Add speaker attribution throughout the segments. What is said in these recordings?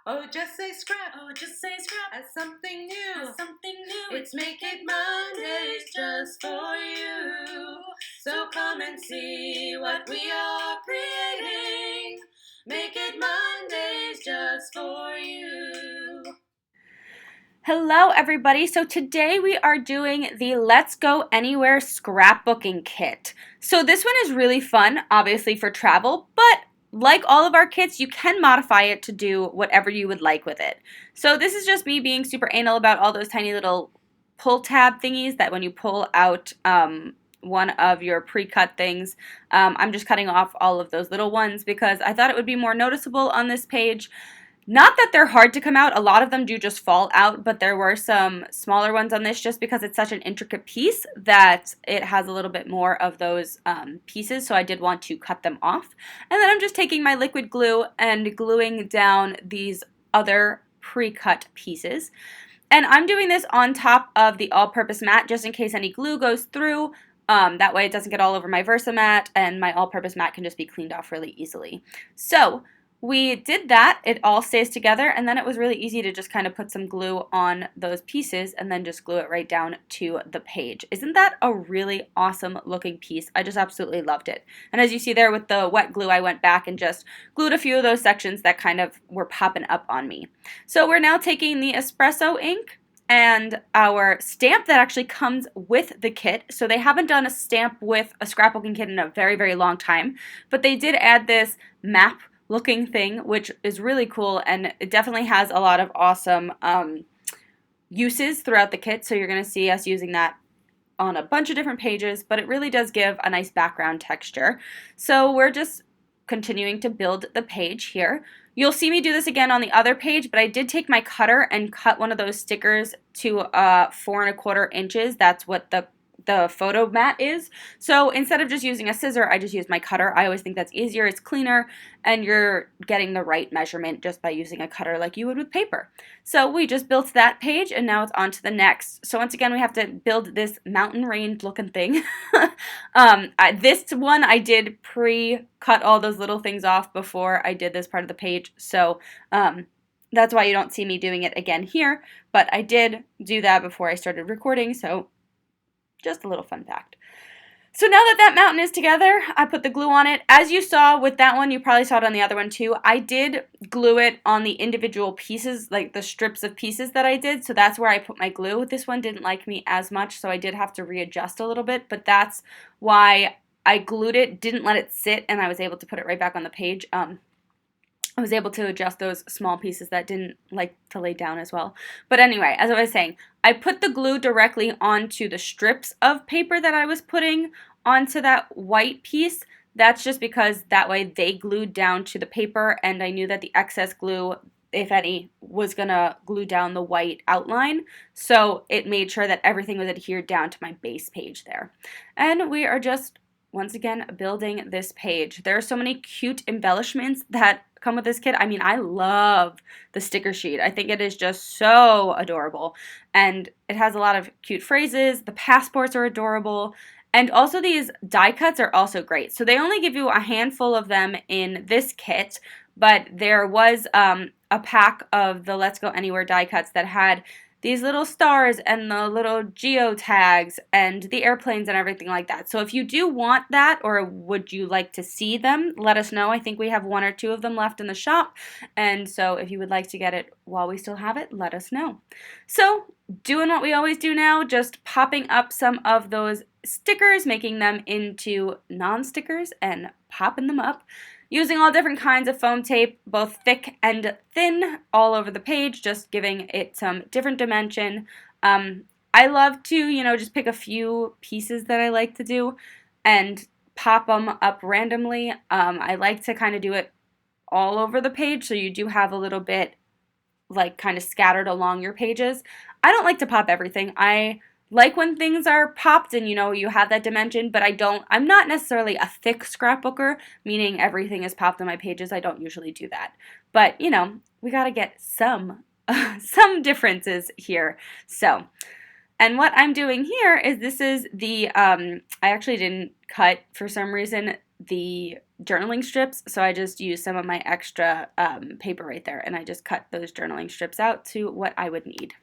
Speaker 1: Oh, just say scrap.
Speaker 2: Oh, just say scrap.
Speaker 1: As something new.
Speaker 2: As something new.
Speaker 1: It's Make It Mondays just for you. So come and see what we are creating. Make It Mondays just for you.
Speaker 3: Hello everybody, so today we are doing the Let's Go Anywhere scrapbooking kit. So this one is really fun, obviously for travel, but like all of our kits, you can modify it to do whatever you would like with it. So this is just me being super anal about all those tiny little pull tab thingies that when you pull out one of your pre-cut things, I'm just cutting off all of those little ones because I thought it would be more noticeable on this page. Not that they're hard to come out, a lot of them do just fall out, but there were some smaller ones on this just because it's such an intricate piece that it has a little bit more of those pieces, so I did want to cut them off. And then I'm just taking my liquid glue and gluing down these other pre-cut pieces. And I'm doing this on top of the all-purpose mat just in case any glue goes through. That way it doesn't get all over my Versa mat, and my all-purpose mat can just be cleaned off really easily. So we did that, it all stays together, and then it was really easy to just kind of put some glue on those pieces and then just glue it right down to the page. Isn't that a really awesome looking piece? I just absolutely loved it. And as you see there with the wet glue, I went back and just glued a few of those sections that kind of were popping up on me. So we're now taking the espresso ink and our stamp that actually comes with the kit. So they haven't done a stamp with a scrapbooking kit in a very, very long time, but they did add this map looking thing, which is really cool, and it definitely has a lot of awesome uses throughout the kit, so you're going to see us using that on a bunch of different pages, but it really does give a nice background texture. So we're just continuing to build the page here. You'll see me do this again on the other page, but I did take my cutter and cut one of those stickers to 4¼ inches. That's what the photo mat is. So instead of just using a scissor, I just use my cutter. I always think that's easier, it's cleaner, and you're getting the right measurement just by using a cutter like you would with paper. So we just built that page, and now it's on to the next. So once again, we have to build this mountain range looking thing. This one I did pre-cut all those little things off before I did this part of the page, so that's why you don't see me doing it again here, but I did do that before I started recording, so just a little fun fact. So now that that mountain is together, I put the glue on it. As you saw with that one, you probably saw it on the other one too, I did glue it on the individual pieces, like the strips of pieces that I did, so that's where I put my glue. This one didn't like me as much, so I did have to readjust a little bit, but that's why I glued it, didn't let it sit, and I was able to put it right back on the page. I was able to adjust those small pieces that didn't like to lay down as well. But anyway, as I was saying, I put the glue directly onto the strips of paper that I was putting onto that white piece. That's just because that way they glued down to the paper, and I knew that the excess glue, if any, was gonna glue down the white outline. So it made sure that everything was adhered down to my base page there. And we are just, once again, building this page. There are so many cute embellishments that come with this kit. I mean, I love the sticker sheet. I think it is just so adorable, and it has a lot of cute phrases. The passports are adorable, and also these die cuts are also great. So they only give you a handful of them in this kit, but there was a pack of the Let's Go Anywhere die cuts that had these little stars and the little geo tags and the airplanes and everything like that. So if you do want that, or would you like to see them, let us know. I think we have 1 or 2 of them left in the shop, and so if you would like to get it while we still have it, let us know. So doing what we always do now, just popping up some of those stickers, making them into non-stickers and popping them up, using all different kinds of foam tape, both thick and thin, all over the page, just giving it some different dimension. I love to, just pick a few pieces that I like to do and pop them up randomly. I like to kind of do it all over the page, so you do have a little bit like kind of scattered along your pages. I don't like to pop everything. I like when things are popped and you have that dimension, but I'm not necessarily a thick scrapbooker, meaning everything is popped on my pages. I don't usually do that. But, we got to get some differences here. So, and what I'm doing here is this is the, I actually didn't cut, for some reason, the journaling strips, so I just used some of my extra paper right there, and I just cut those journaling strips out to what I would need.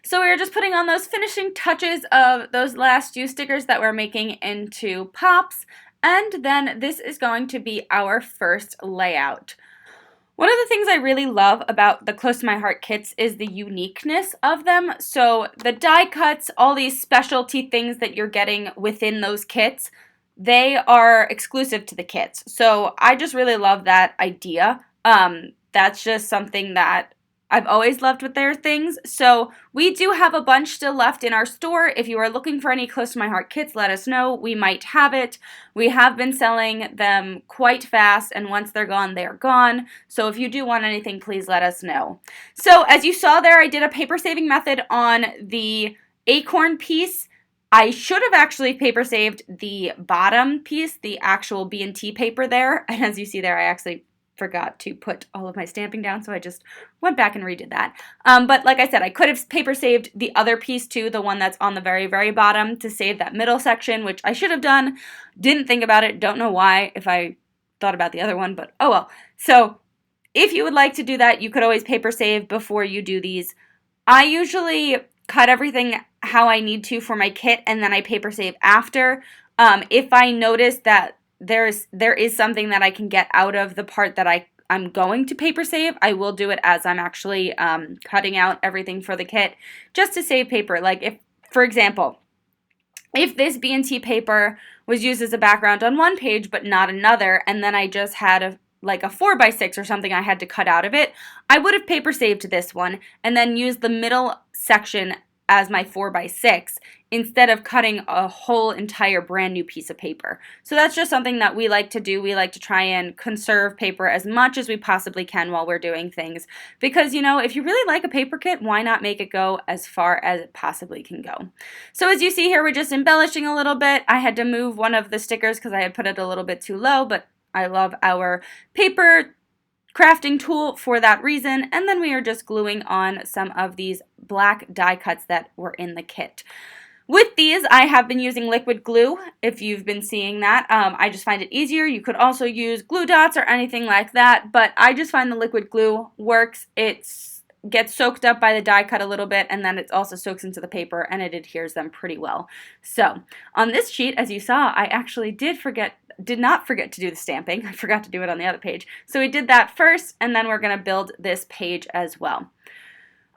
Speaker 3: So we are just putting on those finishing touches of those last few stickers that we're making into pops, and then this is going to be our first layout. One of the things I really love about the Close to My Heart kits is the uniqueness of them. So the die cuts, all these specialty things that you're getting within those kits, they are exclusive to the kits. So I just really love that idea. That's just something that I've always loved with their things. So we do have a bunch still left in our store. If you are looking for any Close to My Heart kits, let us know. We might have it. We have been selling them quite fast, and once they're gone, they're gone. So if you do want anything, please let us know. So as you saw there, I did a paper saving method on the acorn piece. I should have actually paper saved the bottom piece, the actual B&T paper there. And as you see there, I actually forgot to put all of my stamping down, so I just went back and redid that. But like I said, I could have paper saved the other piece too, the one that's on the very, very bottom, to save that middle section, which I should have done. Didn't think about it, don't know why, if I thought about the other one, but oh well. So if you would like to do that, you could always paper save before you do these. I usually cut everything how I need to for my kit, and then I paper save after. If I notice that there is something that I can get out of the part that I'm going to paper save, I will do it as I'm actually cutting out everything for the kit, just to save paper. Like if, for example, if this B&T paper was used as a background on one page but not another, and then I just had like a 4x6 or something I had to cut out of it, I would have paper saved this one and then used the middle section as my 4x6 instead of cutting a whole entire brand new piece of paper. So that's just something that we like to do. We like to try and conserve paper as much as we possibly can while we're doing things, because if you really like a paper kit, why not make it go as far as it possibly can go? So as you see here, we're just embellishing a little bit. I had to move one of the stickers because I had put it a little bit too low, but I love our paper crafting tool for that reason. And then we are just gluing on some of these black die cuts that were in the kit. With these, I have been using liquid glue, if you've been seeing that. I just find it easier. You could also use glue dots or anything like that, but I just find the liquid glue works. It gets soaked up by the die cut a little bit, and then it also soaks into the paper, and it adheres them pretty well. So on this sheet, as you saw, I actually did not forget to do the stamping. I forgot to do it on the other page. So we did that first, and then we're going to build this page as well.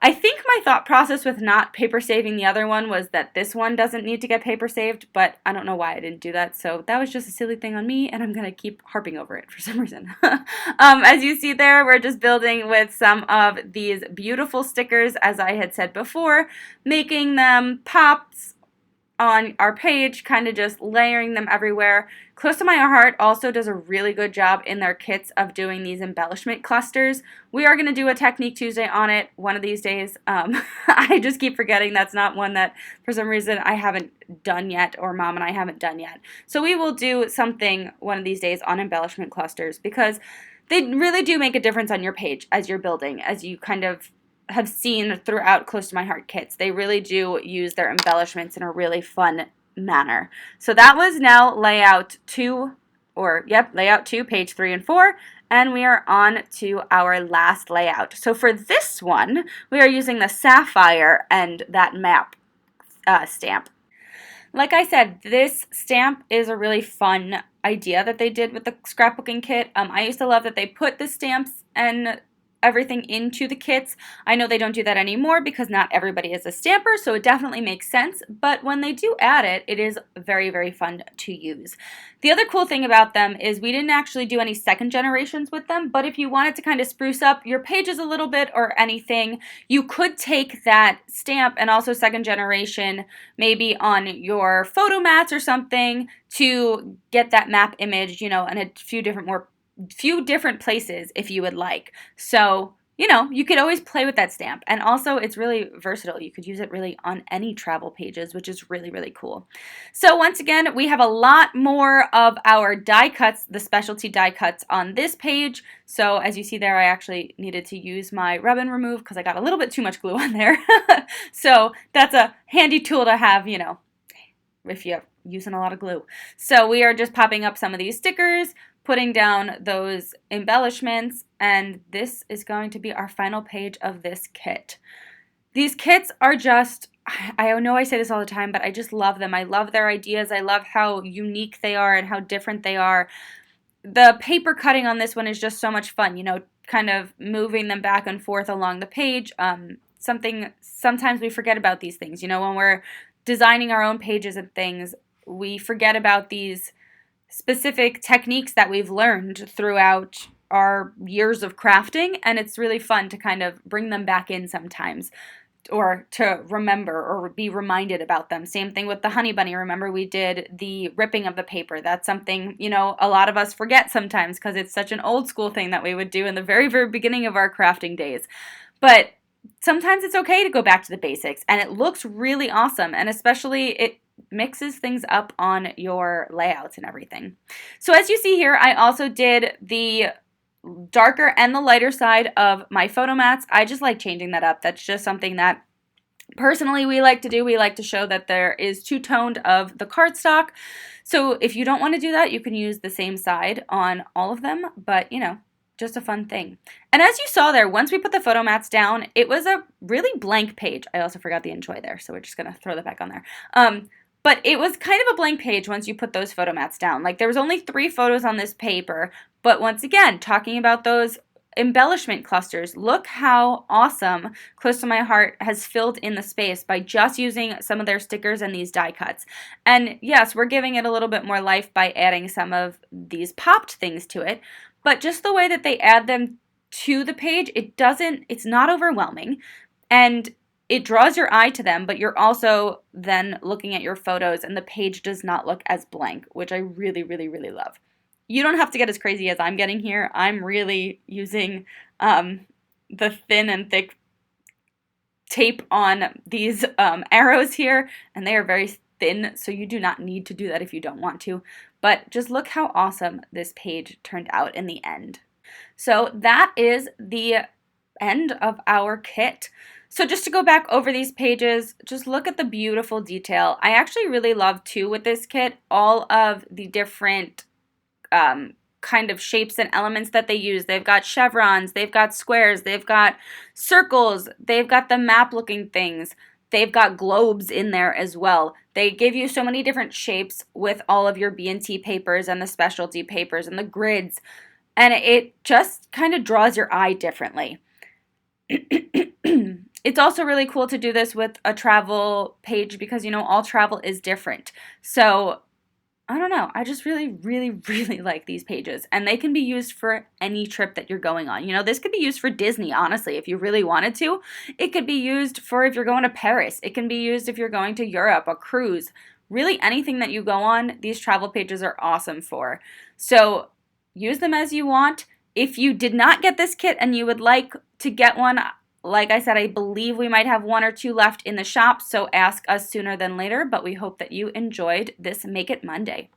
Speaker 3: I think my thought process with not paper saving the other one was that this one doesn't need to get paper saved, but I don't know why I didn't do that. So that was just a silly thing on me, and I'm going to keep harping over it for some reason. As you see there, we're just building with some of these beautiful stickers, as I had said before, making them pops on our page, kind of just layering them everywhere. Close to My Heart also does a really good job in their kits of doing these embellishment clusters. We are going to do a Technique Tuesday on it one of these days. I just keep forgetting that's not one that for some reason I haven't done yet, or Mom and I haven't done yet. So we will do something one of these days on embellishment clusters, because they really do make a difference on your page as you're building, as you kind of have seen throughout Close to My Heart kits. They really do use their embellishments in a really fun manner. So that was now layout 2, page 3 and 4, and we are on to our last layout. So for this one, we are using the sapphire and that map stamp. Like I said, this stamp is a really fun idea that they did with the scrapbooking kit. I used to love that they put the stamps and everything into the kits. I know they don't do that anymore because not everybody is a stamper, so it definitely makes sense, but when they do add it, it is very, very fun to use. The other cool thing about them is we didn't actually do any second generations with them, but if you wanted to kind of spruce up your pages a little bit or anything, you could take that stamp and also second generation maybe on your photo mats or something to get that map image, in a few different places if you would like. So, you could always play with that stamp. And also, it's really versatile. You could use it really on any travel pages, which is really, really cool. So once again, we have a lot more of our die cuts, the specialty die cuts on this page. So as you see there, I actually needed to use my rub and remove because I got a little bit too much glue on there. So that's a handy tool to have, if you're using a lot of glue. So we are just popping up some of these stickers, putting down those embellishments, and this is going to be our final page of this kit. These kits are just, I know I say this all the time, but I just love them. I love their ideas. I love how unique they are and how different they are. The paper cutting on this one is just so much fun, kind of moving them back and forth along the page. Sometimes we forget about these things, when we're designing our own pages and things, we forget about these specific techniques that we've learned throughout our years of crafting, and it's really fun to kind of bring them back in sometimes, or to remember or be reminded about them. Same thing with the honey bunny. Remember, we did the ripping of the paper. That's something, a lot of us forget sometimes because it's such an old school thing that we would do in the very, very beginning of our crafting days. But sometimes it's okay to go back to the basics, and it looks really awesome, and especially it mixes things up on your layouts and everything. So as you see here, I also did the darker and the lighter side of my photo mats. I just like changing that up. That's just something that personally we like to do. We like to show that there is two-toned of the cardstock. So if you don't want to do that, you can use the same side on all of them, but just a fun thing. And as you saw there, once we put the photo mats down, it was a really blank page. I also forgot the enjoy there, so we're just going to throw that back on there. But it was kind of a blank page once you put those photo mats down. Like, there was only 3 photos on this paper, but once again, talking about those embellishment clusters, look how awesome Close to My Heart has filled in the space by just using some of their stickers and these die cuts. And yes, we're giving it a little bit more life by adding some of these popped things to it, but just the way that they add them to the page, it's not overwhelming, and it draws your eye to them, but you're also then looking at your photos and the page does not look as blank, which I really, really, really love. You don't have to get as crazy as I'm getting here. I'm really using the thin and thick tape on these arrows here, and they are very thin, so you do not need to do that if you don't want to. But just look how awesome this page turned out in the end. So that is the end of our kit. So just to go back over these pages, just look at the beautiful detail. I actually really love, too, with this kit, all of the different kind of shapes and elements that they use. They've got chevrons, they've got squares, they've got circles, they've got the map-looking things. They've got globes in there as well. They give you so many different shapes with all of your B&T papers and the specialty papers and the grids, and it just kind of draws your eye differently. It's also really cool to do this with a travel page because, all travel is different. So, I don't know. I just really, really, really like these pages. And they can be used for any trip that you're going on. This could be used for Disney, honestly, if you really wanted to. It could be used for if you're going to Paris. It can be used if you're going to Europe, a cruise. Really, anything that you go on, these travel pages are awesome for. So, use them as you want. If you did not get this kit and you would like to get one, like I said, I believe we might have 1 or 2 left in the shop, so ask us sooner than later, but we hope that you enjoyed this Make It Monday.